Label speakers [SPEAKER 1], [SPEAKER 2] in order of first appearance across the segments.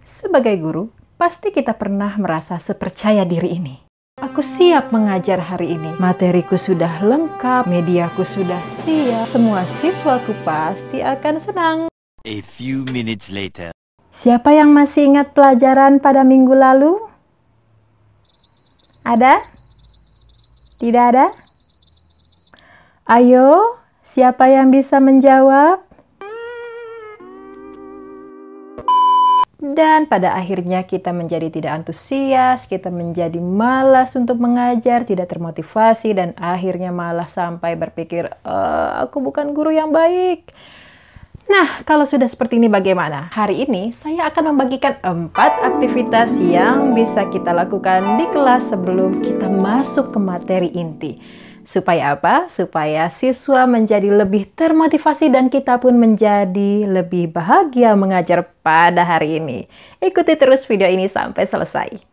[SPEAKER 1] Sebagai guru, pasti kita pernah merasa sepercaya diri ini. Aku siap mengajar hari ini. Materiku sudah lengkap, mediaku sudah siap. Semua siswaku pasti akan senang.
[SPEAKER 2] A few minutes later.
[SPEAKER 1] Siapa yang masih ingat pelajaran pada minggu lalu? Ada? Tidak ada? Ayo, siapa yang bisa menjawab? Dan pada akhirnya kita menjadi tidak antusias, kita menjadi malas untuk mengajar, tidak termotivasi, dan akhirnya malah sampai berpikir, aku bukan guru yang baik. Nah, kalau sudah seperti ini bagaimana? Hari ini saya akan membagikan 4 aktivitas yang bisa kita lakukan di kelas sebelum kita masuk ke materi inti. Supaya apa? Supaya siswa menjadi lebih termotivasi dan kita pun menjadi lebih bahagia mengajar pada hari ini. Ikuti terus video ini sampai selesai.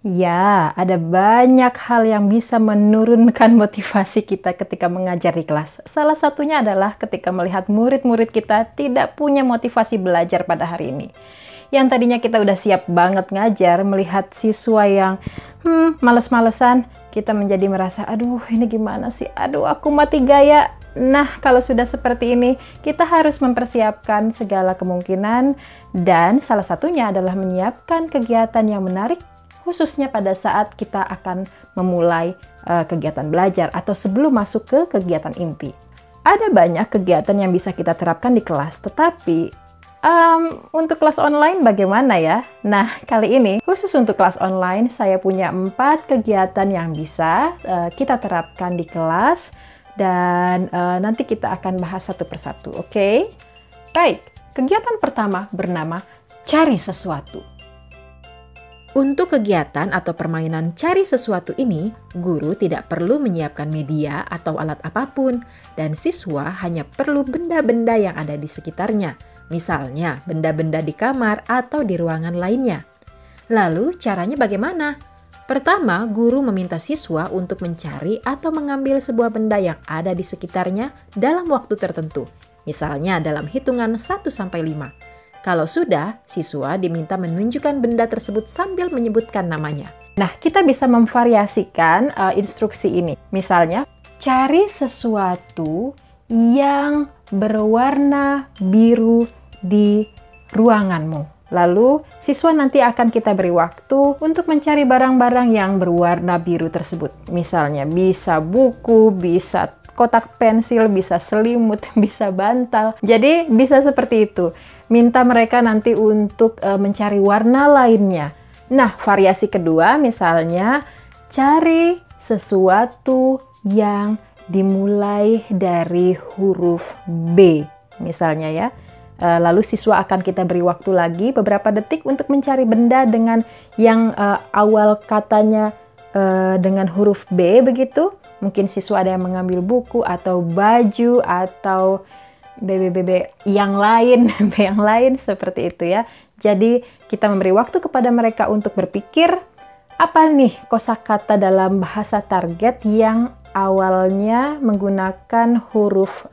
[SPEAKER 1] Ya, ada banyak hal yang bisa menurunkan motivasi kita ketika mengajar di kelas. Salah satunya adalah ketika melihat murid-murid kita tidak punya motivasi belajar pada hari ini. Yang tadinya kita udah siap banget ngajar, melihat siswa yang males-malesan, kita menjadi merasa, aduh ini gimana sih, aduh aku mati gaya. Nah, kalau sudah seperti ini, kita harus mempersiapkan segala kemungkinan dan salah satunya adalah menyiapkan kegiatan yang menarik khususnya pada saat kita akan memulai kegiatan belajar atau sebelum masuk ke kegiatan inti. Ada banyak kegiatan yang bisa kita terapkan di kelas, tetapi untuk kelas online bagaimana ya? Nah, kali ini khusus untuk kelas online saya punya 4 kegiatan yang bisa kita terapkan di kelas dan nanti kita akan bahas satu persatu, oke? Baik, kegiatan pertama bernama cari sesuatu. Untuk kegiatan atau permainan cari sesuatu ini, guru tidak perlu menyiapkan media atau alat apapun, dan siswa hanya perlu benda-benda yang ada di sekitarnya, misalnya benda-benda di kamar atau di ruangan lainnya. Lalu caranya bagaimana? Pertama, guru meminta siswa untuk mencari atau mengambil sebuah benda yang ada di sekitarnya dalam waktu tertentu, misalnya dalam hitungan 1-5. Kalau sudah, siswa diminta menunjukkan benda tersebut sambil menyebutkan namanya. Nah, kita bisa memvariasikan instruksi ini. Misalnya, cari sesuatu yang berwarna biru di ruanganmu. Lalu, siswa nanti akan kita beri waktu untuk mencari barang-barang yang berwarna biru tersebut. Misalnya, bisa buku, bisa kotak pensil, bisa selimut, bisa bantal. Jadi, bisa seperti itu. Minta mereka nanti untuk mencari warna lainnya. Nah, variasi kedua misalnya cari sesuatu yang dimulai dari huruf B misalnya ya. Lalu siswa akan kita beri waktu lagi beberapa detik untuk mencari benda dengan yang awal katanya dengan huruf B begitu. Mungkin siswa ada yang mengambil buku atau baju atau BB yang lain, B yang lain seperti itu ya. Jadi kita memberi waktu kepada mereka untuk berpikir apa nih kosakata dalam bahasa target yang awalnya menggunakan huruf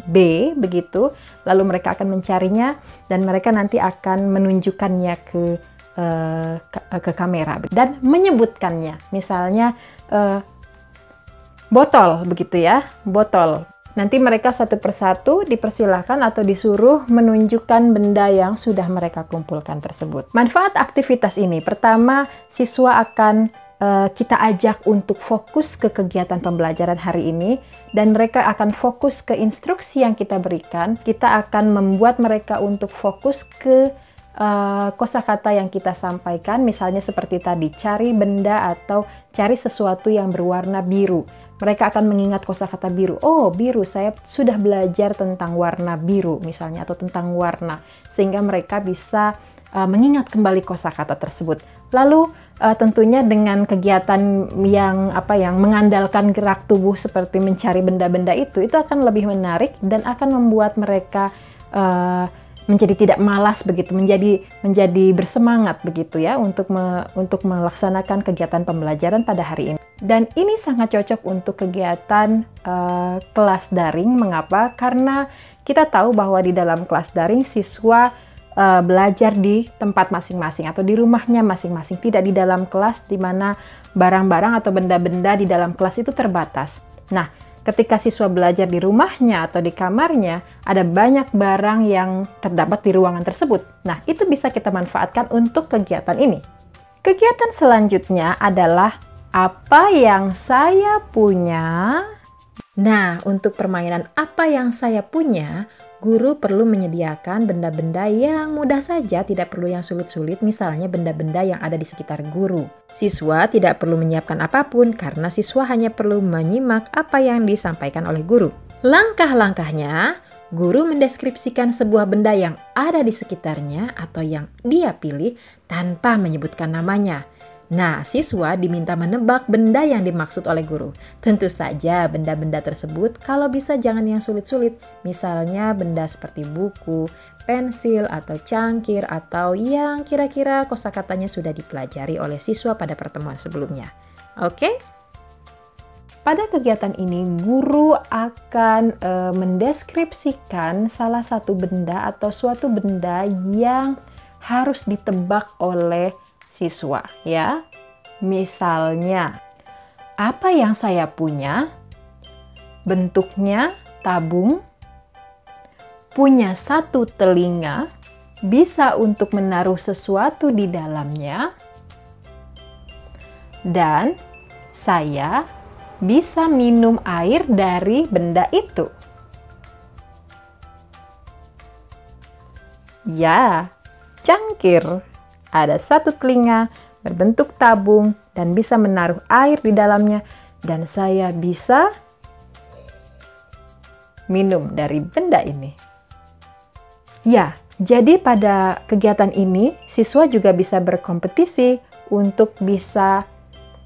[SPEAKER 1] B begitu. Lalu mereka akan mencarinya dan mereka nanti akan menunjukkannya ke kamera dan menyebutkannya. Misalnya botol begitu ya, botol. Nanti mereka satu persatu dipersilahkan atau disuruh menunjukkan benda yang sudah mereka kumpulkan tersebut. Manfaat aktivitas ini, pertama siswa akan kita ajak untuk fokus ke kegiatan pembelajaran hari ini dan mereka akan fokus ke instruksi yang kita berikan. Kita akan membuat mereka untuk fokus ke kosakata yang kita sampaikan, misalnya seperti tadi, cari benda atau cari sesuatu yang berwarna biru. Mereka akan mengingat kosakata biru. Oh, biru, saya sudah belajar tentang warna biru misalnya atau tentang warna. Sehingga mereka bisa mengingat kembali kosakata tersebut. Lalu tentunya dengan kegiatan yang mengandalkan gerak tubuh seperti mencari benda-benda itu akan lebih menarik dan akan membuat mereka menjadi tidak malas begitu, menjadi bersemangat begitu ya untuk melaksanakan kegiatan pembelajaran pada hari ini. Dan ini sangat cocok untuk kegiatan kelas daring. Mengapa? Karena kita tahu bahwa di dalam kelas daring siswa belajar di tempat masing-masing atau di rumahnya masing-masing, tidak di dalam kelas di mana barang-barang atau benda-benda di dalam kelas itu terbatas. Nah, ketika siswa belajar di rumahnya atau di kamarnya, ada banyak barang yang terdapat di ruangan tersebut. Nah, itu bisa kita manfaatkan untuk kegiatan ini. Kegiatan selanjutnya adalah apa yang saya punya. Nah, untuk permainan apa yang saya punya, guru perlu menyediakan benda-benda yang mudah saja, tidak perlu yang sulit-sulit, misalnya benda-benda yang ada di sekitar guru. Siswa tidak perlu menyiapkan apapun karena siswa hanya perlu menyimak apa yang disampaikan oleh guru. Langkah-langkahnya, guru mendeskripsikan sebuah benda yang ada di sekitarnya atau yang dia pilih tanpa menyebutkan namanya. Nah, siswa diminta menebak benda yang dimaksud oleh guru. Tentu saja benda-benda tersebut kalau bisa jangan yang sulit-sulit. Misalnya benda seperti buku, pensil, atau cangkir, atau yang kira-kira kosakatanya sudah dipelajari oleh siswa pada pertemuan sebelumnya. Oke? Pada kegiatan ini, guru akan mendeskripsikan salah satu benda atau suatu benda yang harus ditebak oleh siswa ya. Misalnya, apa yang saya punya? Bentuknya tabung, punya satu telinga, bisa untuk menaruh sesuatu di dalamnya, dan saya bisa minum air dari benda itu. Ya, cangkir. Ada satu telinga, berbentuk tabung, dan bisa menaruh air di dalamnya, dan saya bisa minum dari benda ini. Ya, jadi pada kegiatan ini, siswa juga bisa berkompetisi untuk bisa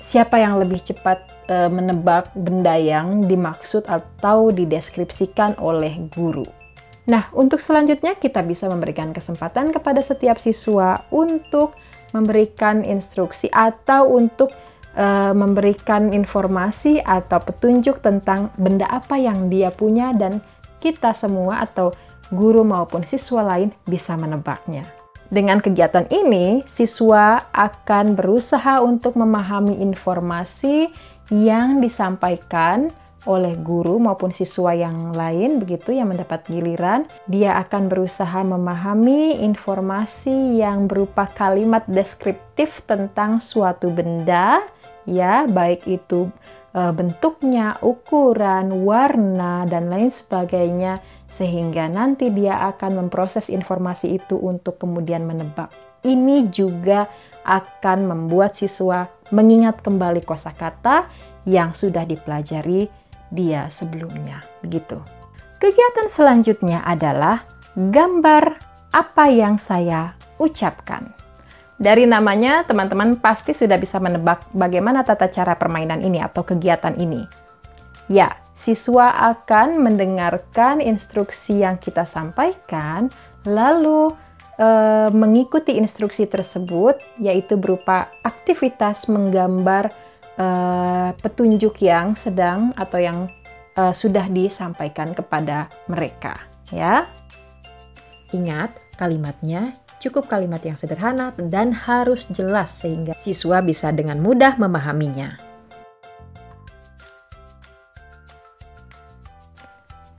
[SPEAKER 1] siapa yang lebih cepat menebak benda yang dimaksud atau dideskripsikan oleh guru. Nah, untuk selanjutnya kita bisa memberikan kesempatan kepada setiap siswa untuk memberikan instruksi atau untuk memberikan informasi atau petunjuk tentang benda apa yang dia punya, dan kita semua atau guru maupun siswa lain bisa menebaknya. Dengan kegiatan ini, siswa akan berusaha untuk memahami informasi yang disampaikan oleh guru maupun siswa yang lain begitu yang mendapat giliran. Dia akan berusaha memahami informasi yang berupa kalimat deskriptif tentang suatu benda ya, baik itu bentuknya, ukuran, warna, dan lain sebagainya, sehingga nanti dia akan memproses informasi itu untuk kemudian menebak. Ini juga akan membuat siswa mengingat kembali kosakata yang sudah dipelajari dia sebelumnya, begitu. Kegiatan selanjutnya adalah gambar apa yang saya ucapkan. Dari namanya, teman-teman pasti sudah bisa menebak bagaimana tata cara permainan ini atau kegiatan ini. Ya, siswa akan mendengarkan instruksi yang kita sampaikan, lalu mengikuti instruksi tersebut, yaitu berupa aktivitas menggambar petunjuk yang sedang atau yang sudah disampaikan kepada mereka ya. Ingat, kalimatnya cukup kalimat yang sederhana dan harus jelas sehingga siswa bisa dengan mudah memahaminya.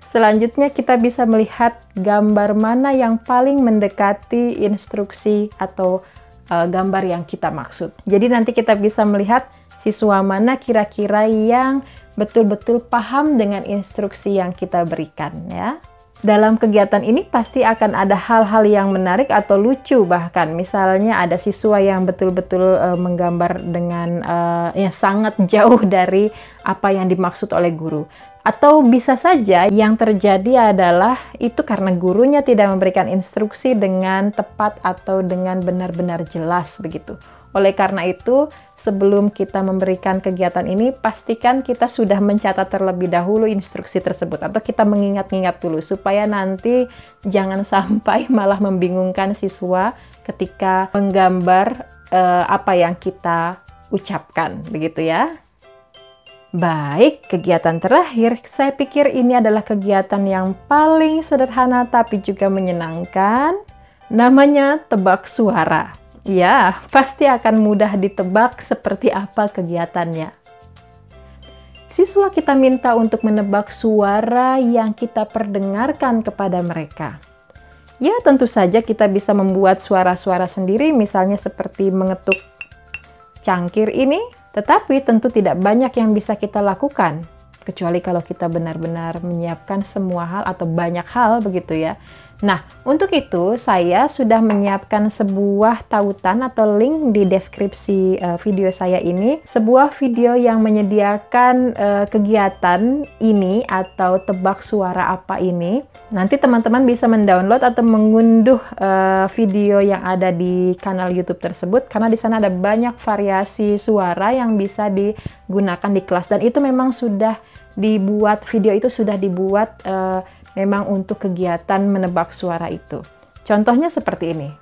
[SPEAKER 1] Selanjutnya kita bisa melihat gambar mana yang paling mendekati instruksi atau gambar yang kita maksud. Jadi nanti kita bisa melihat siswa mana kira-kira yang betul-betul paham dengan instruksi yang kita berikan ya. Dalam kegiatan ini pasti akan ada hal-hal yang menarik atau lucu, bahkan misalnya ada siswa yang betul-betul menggambar dengan yang sangat jauh dari apa yang dimaksud oleh guru. Atau bisa saja yang terjadi adalah itu karena gurunya tidak memberikan instruksi dengan tepat atau dengan benar-benar jelas begitu. Oleh karena itu, sebelum kita memberikan kegiatan ini, pastikan kita sudah mencatat terlebih dahulu instruksi tersebut atau kita mengingat-ingat dulu supaya nanti jangan sampai malah membingungkan siswa ketika menggambar apa yang kita ucapkan begitu ya. Baik, kegiatan terakhir, saya pikir ini adalah kegiatan yang paling sederhana tapi juga menyenangkan. Namanya tebak suara. Ya, pasti akan mudah ditebak seperti apa kegiatannya. Siswa kita minta untuk menebak suara yang kita perdengarkan kepada mereka. Ya, tentu saja kita bisa membuat suara-suara sendiri, misalnya seperti mengetuk cangkir ini. Tetapi tentu tidak banyak yang bisa kita lakukan, kecuali kalau kita benar-benar menyiapkan semua hal atau banyak hal begitu ya. Nah, untuk itu saya sudah menyiapkan sebuah tautan atau link di deskripsi video saya ini. Sebuah video yang menyediakan kegiatan ini atau tebak suara apa ini. Nanti teman-teman bisa mendownload atau mengunduh video yang ada di kanal YouTube tersebut karena di sana ada banyak variasi suara yang bisa digunakan di kelas dan itu memang sudah dibuat, video itu sudah dibuat memang untuk kegiatan menebak suara itu. Contohnya seperti ini.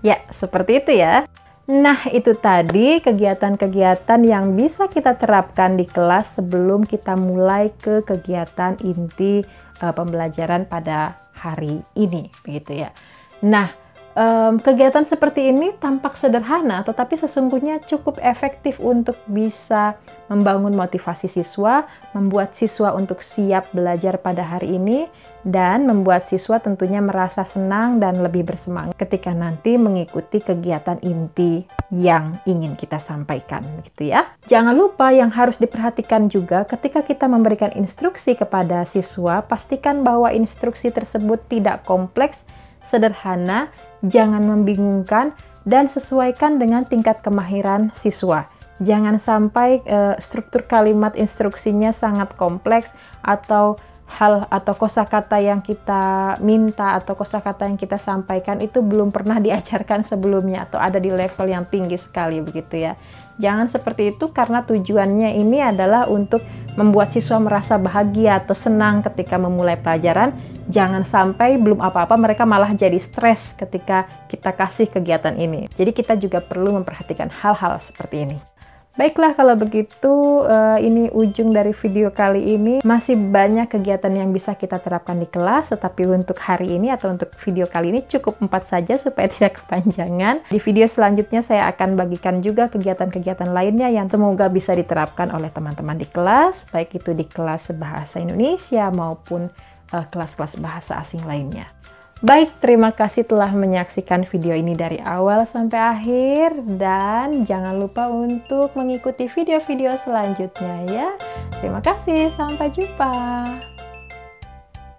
[SPEAKER 1] Ya, seperti itu ya. Nah, itu tadi kegiatan-kegiatan yang bisa kita terapkan di kelas sebelum kita mulai ke kegiatan inti pembelajaran pada hari ini, begitu ya. Nah, kegiatan seperti ini tampak sederhana, tetapi sesungguhnya cukup efektif untuk bisa membangun motivasi siswa, membuat siswa untuk siap belajar pada hari ini, dan membuat siswa tentunya merasa senang dan lebih bersemangat ketika nanti mengikuti kegiatan inti yang ingin kita sampaikan, gitu ya. Jangan lupa yang harus diperhatikan juga ketika kita memberikan instruksi kepada siswa, pastikan bahwa instruksi tersebut tidak kompleks, sederhana, jangan membingungkan, dan sesuaikan dengan tingkat kemahiran siswa. Jangan sampai struktur kalimat instruksinya sangat kompleks atau hal atau kosakata yang kita minta atau kosakata yang kita sampaikan itu belum pernah diajarkan sebelumnya atau ada di level yang tinggi sekali begitu ya. Jangan seperti itu karena tujuannya ini adalah untuk membuat siswa merasa bahagia atau senang ketika memulai pelajaran. Jangan sampai belum apa-apa mereka malah jadi stres ketika kita kasih kegiatan ini. Jadi kita juga perlu memperhatikan hal-hal seperti ini. Baiklah, kalau begitu ini ujung dari video kali ini. Masih banyak kegiatan yang bisa kita terapkan di kelas, tetapi untuk hari ini atau untuk video kali ini cukup 4 saja supaya tidak kepanjangan. Di video selanjutnya saya akan bagikan juga kegiatan-kegiatan lainnya yang semoga bisa diterapkan oleh teman-teman di kelas, baik itu di kelas bahasa Indonesia maupun kelas-kelas bahasa asing lainnya. Baik, terima kasih telah menyaksikan video ini dari awal sampai akhir dan jangan lupa untuk mengikuti video-video selanjutnya ya. Terima kasih, sampai jumpa.